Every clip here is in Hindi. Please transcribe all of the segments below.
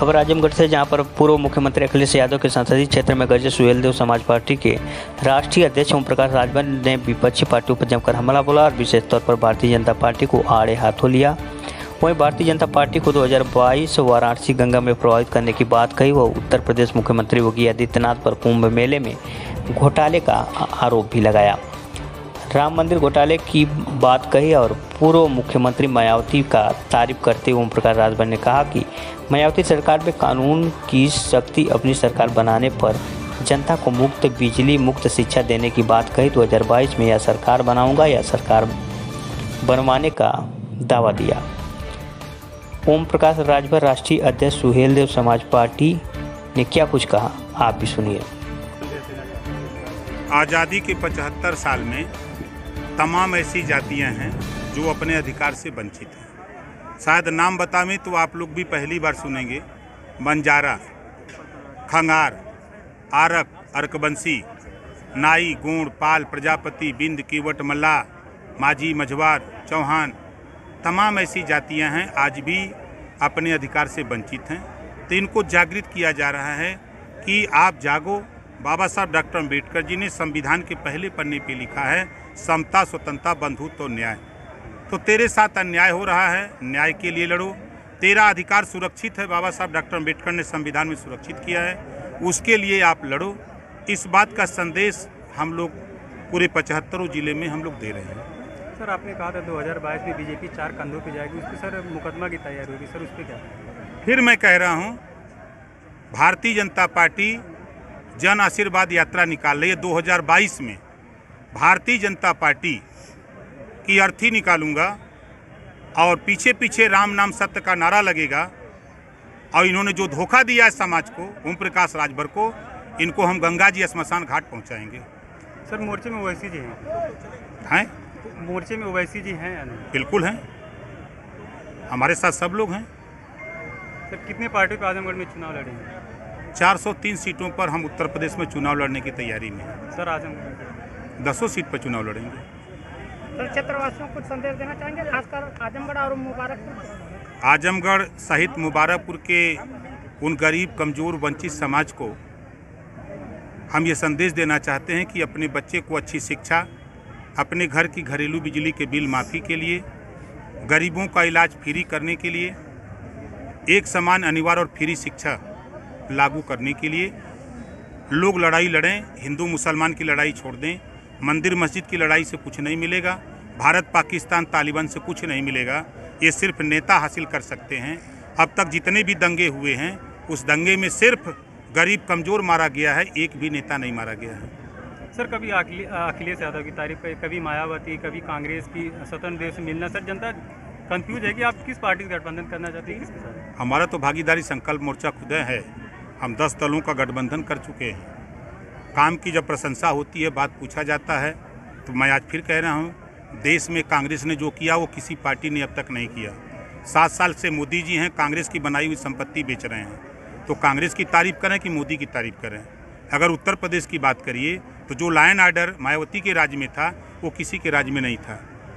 खबर आजमगढ़ से, जहां पर पूर्व मुख्यमंत्री अखिलेश यादव के संसदीय क्षेत्र में गरजे सुहेलदेव समाज पार्टी के राष्ट्रीय अध्यक्ष ओम प्रकाश राजभर ने विपक्षी पार्टियों पर जमकर हमला बोला और विशेष तौर पर भारतीय जनता पार्टी को आड़े हाथों लिया। वहीं भारतीय जनता पार्टी को 2022 वाराणसी गंगा में प्रभावित करने की बात कही। वह उत्तर प्रदेश मुख्यमंत्री योगी आदित्यनाथ पर कुंभ मेले में घोटाले का आरोप भी लगाया। राम मंदिर घोटाले की बात कही और पूर्व मुख्यमंत्री मायावती का तारीफ करते हुए ओम प्रकाश राजभर ने कहा कि मायावती सरकार में कानून की शक्ति अपनी सरकार बनाने पर जनता को मुफ्त बिजली, मुफ्त शिक्षा देने की बात कही। 2022 में यह सरकार बनाऊंगा या सरकार बनवाने का दावा दिया। ओम प्रकाश राजभर राष्ट्रीय अध्यक्ष सुहेलदेव समाज पार्टी ने क्या कुछ कहा, आप भी सुनिए। आज़ादी के 75 साल में तमाम ऐसी जातियां हैं जो अपने अधिकार से वंचित हैं। शायद नाम बतावें तो आप लोग भी पहली बार सुनेंगे। बंजारा, खंगार, आरक, अर्कबंसी, नाई, गोंड, पाल, प्रजापति, बिंद, कीवट, मल्लाह, माझी, मझवार, चौहान, तमाम ऐसी जातियां हैं आज भी अपने अधिकार से वंचित हैं। तो इनको जागृत किया जा रहा है कि आप जागो। बाबा साहब डॉक्टर अम्बेडकर जी ने संविधान के पहले पन्ने पे लिखा है, समता, स्वतंत्रता, बंधुत्व और न्याय। तो तेरे साथ अन्याय हो रहा है, न्याय के लिए लड़ो। तेरा अधिकार सुरक्षित है, बाबा साहब डॉक्टर अम्बेडकर ने संविधान में सुरक्षित किया है, उसके लिए आप लड़ो। इस बात का संदेश हम लोग पूरे 75 जिले में हम लोग दे रहे हैं। सर, आपने कहा था 2022 में बीजेपी 4 कंधों पे जाएगी, उस पर सर मुकदमा की तैयारी होगी, सर उस पर क्या? फिर मैं कह रहा हूँ, भारतीय जनता पार्टी जन आशीर्वाद यात्रा निकाल रही है। 2022 में भारतीय जनता पार्टी की अर्थी निकालूंगा और पीछे पीछे राम नाम सत्य का नारा लगेगा। और इन्होंने जो धोखा दिया है समाज को, ओम प्रकाश राजभर को, इनको हम गंगा जी स्मशान घाट पहुंचाएंगे। सर, मोर्चे में ओवैसी जी हैं? मोर्चे में ओवैसी जी हैं या नहीं? बिल्कुल हैं, हमारे साथ सब लोग हैं। सर, कितने पार्टियों पर आजमगढ़ में चुनाव लड़ेंगे? 403 सीटों पर हम उत्तर प्रदेश में चुनाव लड़ने की तैयारी में हैं। सर, आजमगढ़ 10 सीट पर चुनाव लड़ेंगे। सर, क्षेत्रवासियों को कुछ संदेश देना चाहेंगे, खासकर आजमगढ़ और मुबारकपुर? आजमगढ़ सहित मुबारकपुर के उन गरीब, कमज़ोर, वंचित समाज को हम ये संदेश देना चाहते हैं कि अपने बच्चे को अच्छी शिक्षा, अपने घर की घरेलू बिजली के बिल माफ़ी के लिए, गरीबों का इलाज फ्री करने के लिए, एक समान अनिवार्य और फ्री शिक्षा लागू करने के लिए लोग लड़ाई लड़ें। हिंदू मुसलमान की लड़ाई छोड़ दें। मंदिर मस्जिद की लड़ाई से कुछ नहीं मिलेगा, भारत पाकिस्तान तालिबान से कुछ नहीं मिलेगा। ये सिर्फ नेता हासिल कर सकते हैं। अब तक जितने भी दंगे हुए हैं, उस दंगे में सिर्फ गरीब कमज़ोर मारा गया है, एक भी नेता नहीं मारा गया है। सर, कभी अखिलेश यादव की तारीफ, कभी मायावती, कभी कांग्रेस की स्वतंत्र देव से मिलना। सर, जनता कंफ्यूज है कि आप किस पार्टी का गठबंधन करना चाहते हैं, किसके साथ? हमारा तो भागीदारी संकल्प मोर्चा खुद है। हम 10 दलों का गठबंधन कर चुके हैं। काम की जब प्रशंसा होती है, बात पूछा जाता है, तो मैं आज फिर कह रहा हूँ, देश में कांग्रेस ने जो किया वो किसी पार्टी ने अब तक नहीं किया। 7 साल से मोदी जी हैं, कांग्रेस की बनाई हुई संपत्ति बेच रहे हैं। तो कांग्रेस की तारीफ करें कि मोदी की तारीफ करें? अगर उत्तर प्रदेश की बात करिए तो जो लॉ एंड ऑर्डर मायावती के राज्य में था, वो किसी के राज्य में नहीं था।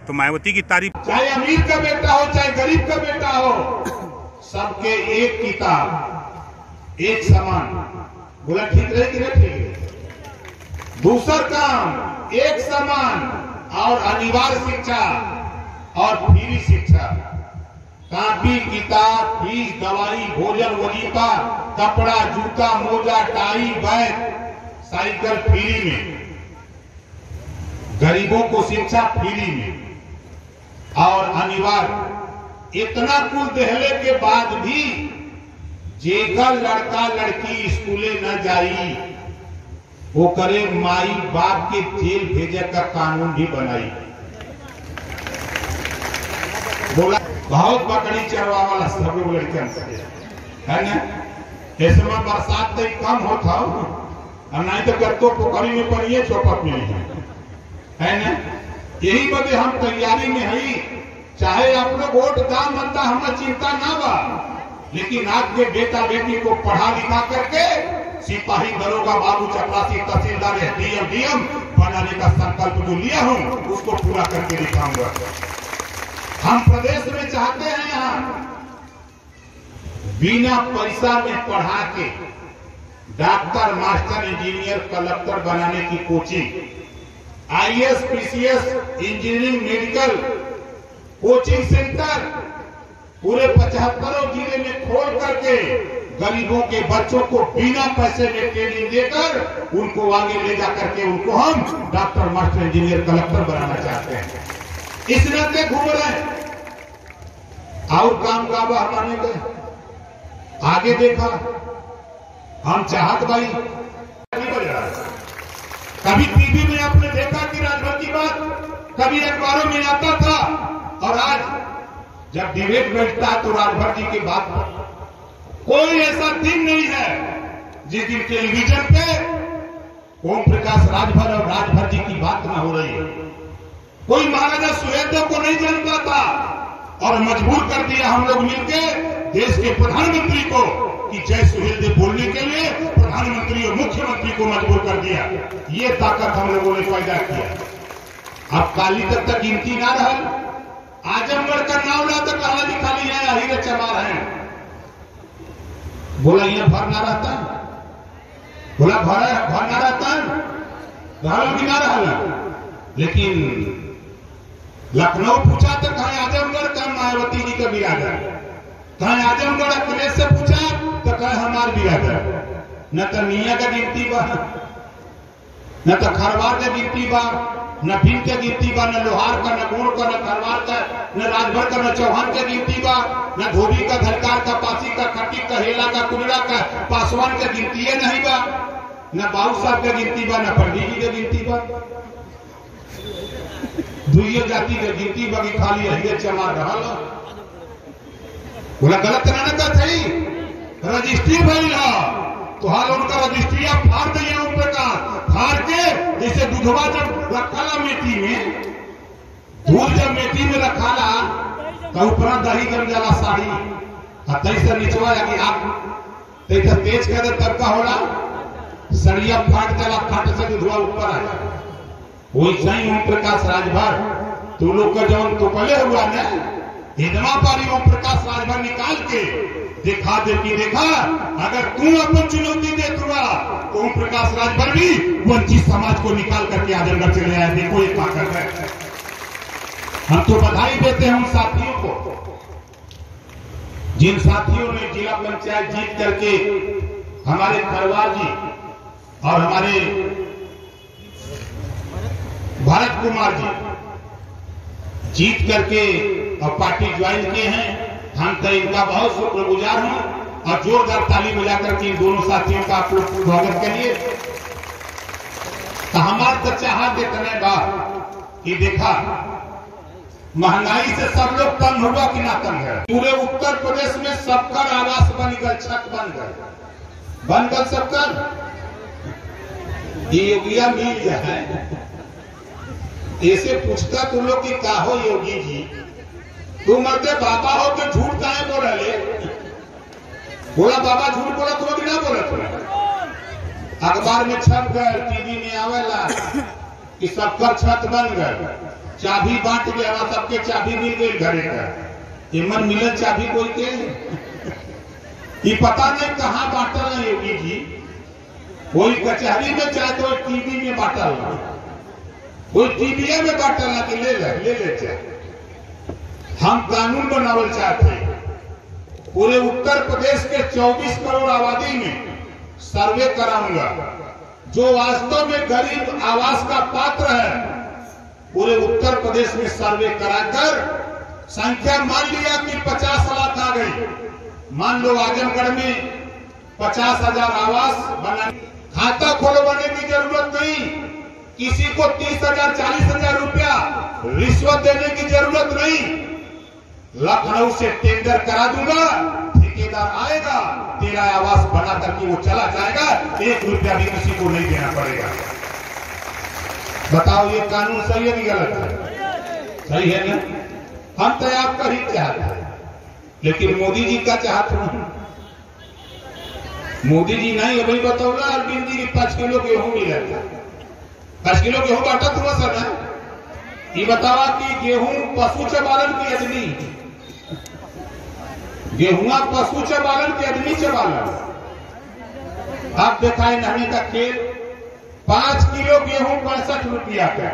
तो मायावती की तारीफ, चाहे अमीर का बेटा हो, चाहे गरीब का बेटा हो, सबके एक किताब, एक समान। बोला ठीक रहे कि नहीं ठीक? दूसरा काम, एक समान और अनिवार्य शिक्षा और फ्री शिक्षा। कापी, किताब, फीस, दवाई, भोजन, वजीफा, कपड़ा, जूता, मोजा, टाई, बैग, साइकिल फ्री में। गरीबों को शिक्षा फ्री में और अनिवार्य। इतना कुल देहले के बाद भी जेकर लड़का लड़की स्कूले न जाई, वो करे माई बाप के जेल भेजे का कानून भी बनाई। बोला बहुत बकरी चरवा वाला सब लोग लड़कियां है ना। ऐसे में बरसात तो कम होता हो, और नहीं तो गत्तो पोखरी में पड़िए, चौपट में है ना। यही वजह हम तैयारी में है। चाहे आप लोग वोट दाम बनता, हमें चिंता ना बा, लेकिन आपके बेटा बेटी को पढ़ा लिखा करके सिपाही, दरोगा, बाबू, चपरासी, तहसीलदार, डीएम बनाने का संकल्प जो लिया हूं, उसको पूरा करके दिखाऊंगा। हम प्रदेश में चाहते हैं यहाँ बिना पैसा में पढ़ा के डॉक्टर, मास्टर, इंजीनियर, कलेक्टर बनाने की coaching, IAS, PCS, engineering, medical coaching centre पूरे 75 जिले में खोल करके गरीबों के बच्चों को बिना पैसे में ट्रेनिंग देकर उनको आगे ले जा करके उनको हम डॉक्टर, मास्टर, इंजीनियर, कलेक्टर बनाना चाहते हैं। इस नाते घूम रहे हैं और काम का बहाने गए। आगे देखा हम चाहत भाई नहीं बज रहा। कभी टीवी में आपने देखा कि राजभर की बात कभी अखबारों में आता था, और आज जब डिबेट बैठता है तो राजभर जी की बात कोई ऐसा दिन नहीं है जिस दिन टेलीविजन पे ओम प्रकाश राजभर और राजभर जी की बात न हो रही है। कोई महाराजा सुहेलदेव को नहीं जानता था और मजबूर कर दिया हम लोग मिलके देश के प्रधानमंत्री को कि जय सुहेलदेव बोलने के लिए प्रधानमंत्री और मुख्यमंत्री को मजबूर कर दिया। ये ताकत हम लोगों ने पैदा किया। अब काली तक गिनती ना रहा। आजमगढ़ का नाम ला तो काला दिखाली है, अहिर चमार है। बोला ये भर ना रहता, बोला भर ना रहता, रहल भी ना रहल। लेकिन लखनऊ पूछा तो कहीं आजमगढ़ का मायावती जी का बिरादर, कहीं आजमगढ़ अखिलेश से पूछा तो कहीं हमार बिरादर। न तो मियाँ का गिनती बा, न तो खरवार का गिनती बा, न भीम का गिनती बा, न लोहार का, न गोड़ का, न खरवार का, न राजभर का, न चौहान का गिनती बा, न धोबी का, धलकार का, पासी का, खट्टी का, हेला का, कुंडला का, पासवान का गिनती नहीं बा, न बाबू साहब का गिनती बा, न पंडित जी का गिनती बा। दुइये जाति का गिनती बा कि खाली अहिर चमार रहा। बोला गलत ना का थी रजिस्ट्री भइल तो हाल उनका रजिस्ट्रिया फाड़ दिया उन प्रकार फाड़ के, जैसे दूधवा जब रखाला मेटी में, दूध जब मेटी में रखाला तो ऊपर दही जम जाला साड़ी, तैसे निचवा कि आप तैसे तेज कर तब का होला सड़िया फाट जाला, फाट से दूधवा ऊपर आ जाए। वैसे ही ओम प्रकाश राजभर तू लोग का जवन तो पहले हुआ ना, हिदमा पारी ओम प्रकाश राजभर निकाल के दिखा दे कि देखा अगर तू अपन चुनौती दे तुआ तो ओम प्रकाश राजभर भी वंचित समाज को निकाल करके आजमगढ़ चले आए। देखो ये क्या कर रहे हैं। हम तो बधाई देते हैं उन साथियों को जिन साथियों ने जिला पंचायत जीत करके हमारे खरवार जी और हमारे भरत कुमार जी जीत करके और पार्टी ज्वाइन किए हैं। हम तो इनका बहुत शुक्रगुजार हूं और जोरदार ताली बजा करके इन दोनों साथियों का आप लोग स्वागत करिए। तो हमारे तो चाहत देखने बात कि देखा महंगाई से सब लोग तंग हुआ कि ना तंग है। पूरे उत्तर प्रदेश में सबका आवास बन गए, छत बन गए सबका। ये योगिया मिल जाए ऐसे पूछता तुम लोग कि का हो योगी जी, तू मरते बाबा हो तो झूठ काहे बोल रहे? बोला बाबा झूठ बोला तुम भी ना बोला तुम। अखबार में छप गए, टीवी में आवेला कि सबका छत बन गए, चाबी बांट गया, सबके चाबी मिल गई घरे का। इमन मिलल चाबी कोई के ये पता नहीं कहाँ बांटल है योगी जी। कोई कचहरी में चाहे तो टीवी में बांटल, कोई टीवी में बांटल ना कि ले चाहे। हम कानून बनावल चाहते हैं। पूरे उत्तर प्रदेश के 24 करोड़ आबादी में सर्वे कराऊंगा। जो वास्तव में गरीब आवास का पात्र है पूरे उत्तर प्रदेश में सर्वे कराकर संख्या मान लिया कि 50 लाख आ गई। मान लो आजमगढ़ में 50,000 आवास बना, खाता खोलवाने की जरूरत नहीं, किसी को 30,000 40,000 रुपया रिश्वत देने की जरूरत नहीं। लखनऊ से टेंडर करा दूंगा, ठेकेदार आएगा, तेरा आवास बना करके वो चला जाएगा, 1 रुपया भी किसी को नहीं देना पड़ेगा। बताओ ये कानून सही है कि गलत है? सही है ना? हम तो आपका ही चाहते हैं, लेकिन मोदी जी का चाहते हैं। मोदी जी नहीं अभी बतौला अरविंद जी 5 किलो गेहूं मिला था, 5 किलो गेहूं बांटा तुम सर ना। ये बतावा कि गेहूं पशु चबालन की अजनी गेहुआ पशु चबालन के आदमी चबालन। अब दिखाई नहने का खेल 5 किलो गेहूं 65 रुपया का,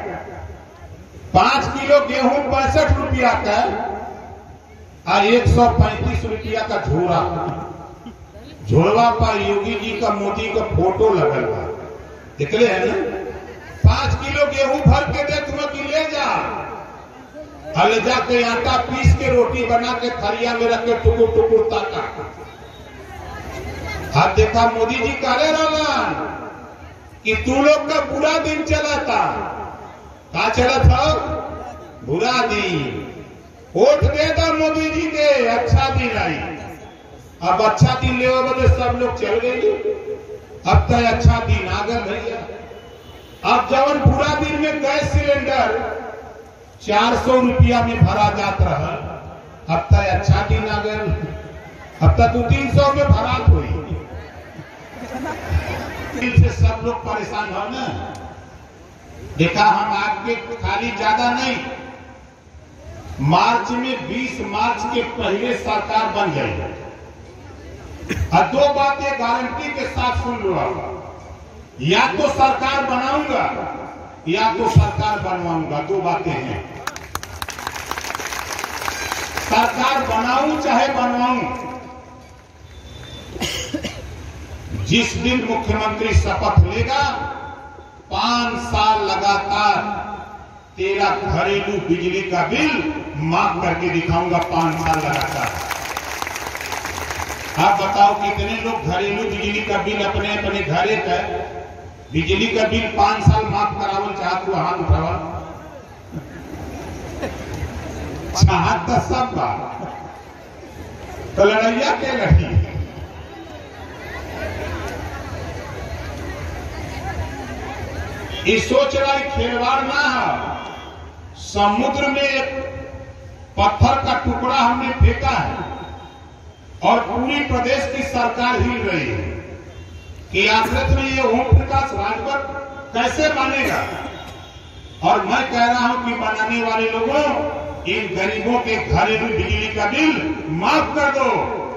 5 किलो गेहूं 65 रुपया का और 135 रुपया का झोरा। झोरवा पर योगी जी का मोदी का फोटो लगल बा, निकले है ना। 5 किलो गेहूं भर के दे तुम्हें कि ले जा, ले जाके आटा पीस के रोटी बना के थरिया में रख के टुकुर टुकुर ताका। आज देखा मोदी जी काले रहलन कि तू लोग का बुरा दिन चला था। का चला था? बुरा दिन। वोट दे दो मोदी जी के, अच्छा दिन आई। अब अच्छा दिन ले बदे सब लोग चल गए। अब तक अच्छा दिन आ गए भैया। अब जवन बुरा दिन में गैस सिलेंडर 400 रुपया में भरा जात रहा, अब तक अच्छा दिन आ गए। अब तक 200-300 में भरात हुई। से सब लोग परेशान हो ना। देखा हम आपके खाली ज्यादा नहीं, मार्च में 20 मार्च के पहले सरकार बन गई। और 2 बातें गारंटी के साथ सुन लो, या तो सरकार बनाऊंगा या तो सरकार बनवाऊंगा। 2 बातें हैं। सरकार बनाऊं चाहे बनवाऊं, जिस दिन मुख्यमंत्री शपथ लेगा 5 साल लगातार तेरा घरेलू बिजली का बिल माफ करके दिखाऊंगा। 5 साल लगातार। आप बताओ कितने लोग घरेलू बिजली का बिल अपने अपने घरे का बिजली का बिल 5 साल माफ करावल चाहत हुआ? हाथ उठावा। चाहत तो सब बात, तो लड़ैया के लड़ी। ये सोच रहा है खेलवाड़ ना है। समुद्र में एक पत्थर का टुकड़ा हमने फेंका है और पूरी प्रदेश की सरकार हिल रही है कि आखिरत में ये ओम प्रकाश राजभर कैसे मानेगा। और मैं कह रहा हूं कि बनाने वाले लोगों, इन गरीबों के घरेलू बिजली का बिल माफ कर दो,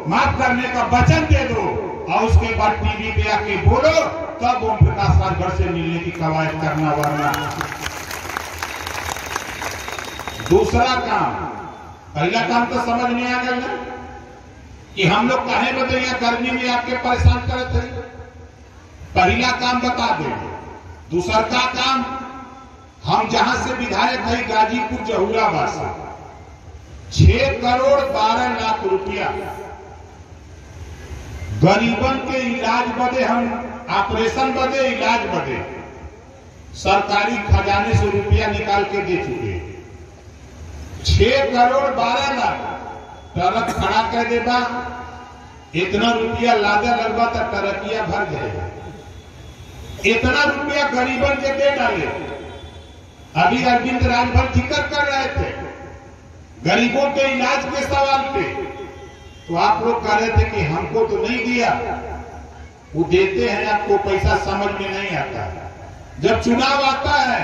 माफ करने का वचन दे दो और उसके बाद टीवी पे आके बोलो, तब ओम प्रकाश राजभर से मिलने की कवायद करना। वरना दूसरा काम, पहला काम तो समझ में आ गया ना कि हम लोग काहे बदे यहाँ गर्मी में आपके परेशान करते हैं। पहला काम बता देंगे। दूसरा काम, हम जहां से विधायक है गाजीपुर जहुराबाद से 6 करोड़ 12 लाख रुपया गरीबन के इलाज बदे, हम ऑपरेशन बदे, इलाज बदे सरकारी खजाने से रुपया निकाल के दे चुके। 6 करोड़ 12 लाख ट्रक खड़ा कर देगा। इतना रुपया लादा लगवा तो ट्रकिया भर जाएगा। इतना रुपया गरीबन के दे डाले। अभी अरविंद राजभर जिक्र कर रहे थे गरीबों के इलाज के सवाल पे, तो आप लोग कह रहे थे कि हमको तो नहीं दिया। वो देते हैं, आपको पैसा समझ में नहीं आता। जब चुनाव आता है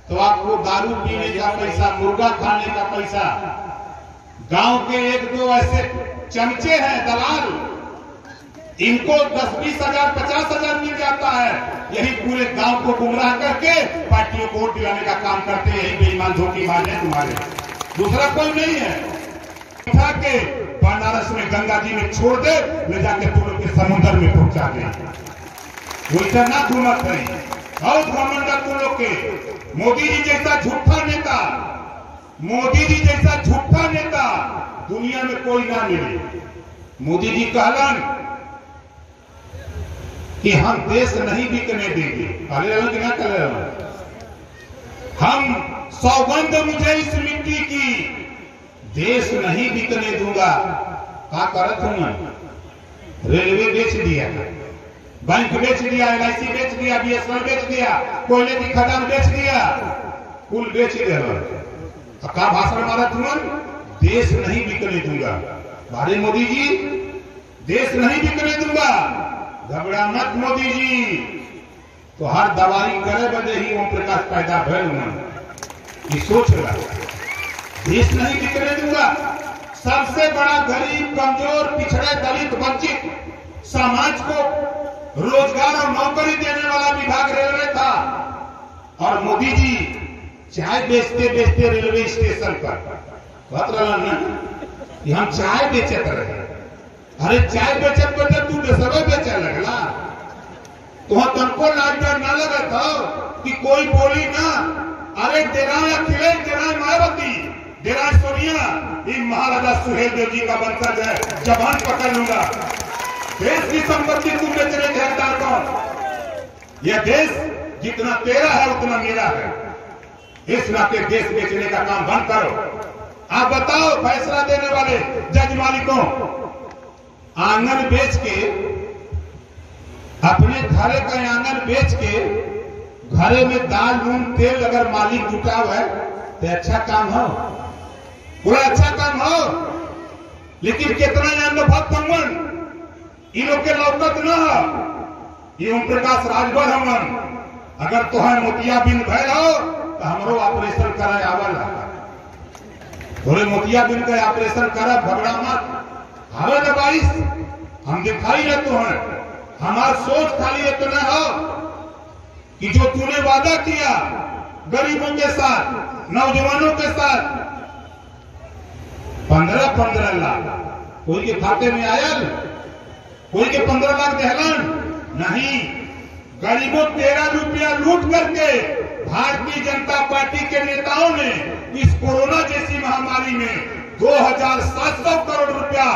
तो आपको दारू पीने का पैसा, मुर्गा खाने का पैसा, गांव के 1-2 ऐसे चमचे हैं दलाल, इनको 10-20 हजार 50 हजार मिल जाता है। यही पूरे गांव को गुमराह करके पार्टियों को वोट दिलाने का काम करते हैं। यही बेईमान धोखी मारने तुम्हारे, दूसरा कोई नहीं है। उठा के बनारस में गंगा जी में छोड़ दे, ले जाके तुम लोग के समुद्र में पहुंचा दे। वो इतना घूमत है, बहुत घमंड तुम लोग के। मोदी जी जैसा झूठा नेता, मोदी जी जैसा झूठा नेता दुनिया में कोई ना मिले। मोदी जी कहलन कि हम देश नहीं बिकने देंगे। पहले कि ना कर हम सौगंध मुझे इस मिट्टी की, देश नहीं बिकने दूंगा। क्या करत हूं मैं? रेलवे बेच दिया, बैंक बेच दिया, LIC बेच दिया, BSNL बेच दिया, कोयले की खदान बेच दिया, कुल बेच दिया। क्या भाषण मारा तुमन? देश नहीं बिकने दूंगा। भारे मोदी जी, देश नहीं बिकने दूंगा। घबरा मत मोदी जी, तो हर दवाई करे बदे ही ओम प्रकाश पैदा भय ये सोच रहा। देश नहीं बिकने दूंगा। सबसे बड़ा गरीब, कमजोर, पिछड़े, दलित, वंचित समाज को रोजगार और नौकरी देने वाला विभाग रेलवे था। और मोदी जी चाय बेचते बेचते रेलवे स्टेशन पर बात रहलन ना कि हम चाय बेचत रहे। अरे चाय बेचत बेचत तू देशवे बेचे लगला, तुहा तनको लाज डर ना लगत हो कि कोई बोली ना। अरे डेराए अखिलेश, डेराए मायावती, डेराए सोनिया, ये महाराजा सुहेलदेव जी का वंशज है, जबान पकड़ लूंगा। देश की संपत्ति तुम बेचने के हकदार कौन? यह देश जितना तेरा है उतना मेरा है। इस नाते देश बेचने का काम बंद करो। आप बताओ फैसला देने वाले जज मालिकों, आंगन बेच के, अपने घरे का आंगन बेच के घरे में दाल नून तेल अगर मालिक जुटाव है तो अच्छा काम हो, पूरा अच्छा काम हो। लेकिन कितना यहाँ भक्त हमन इन लोग के लौकत न हो। ये ओम प्रकाश राजभर हमन अगर तुहे मोतियाबिंद भय हो तो हमरो ऑपरेशन कराए आवला, थोड़े मोतियाबिंद का ऑपरेशन कर, घबरा मत। हवे न बारिश हम दिखाई न तो है। हमार सोच खाली इतना हो कि जो तूने वादा किया गरीबों के साथ, नौजवानों के साथ, 15-15 लाख कोई के खाते में आयल, कोई के 15 लाख दहलन नहीं। गरीबों 13 रुपया लूट करके भारतीय जनता पार्टी के नेताओं ने इस कोरोना जैसी महामारी में 2700 करोड़ रुपया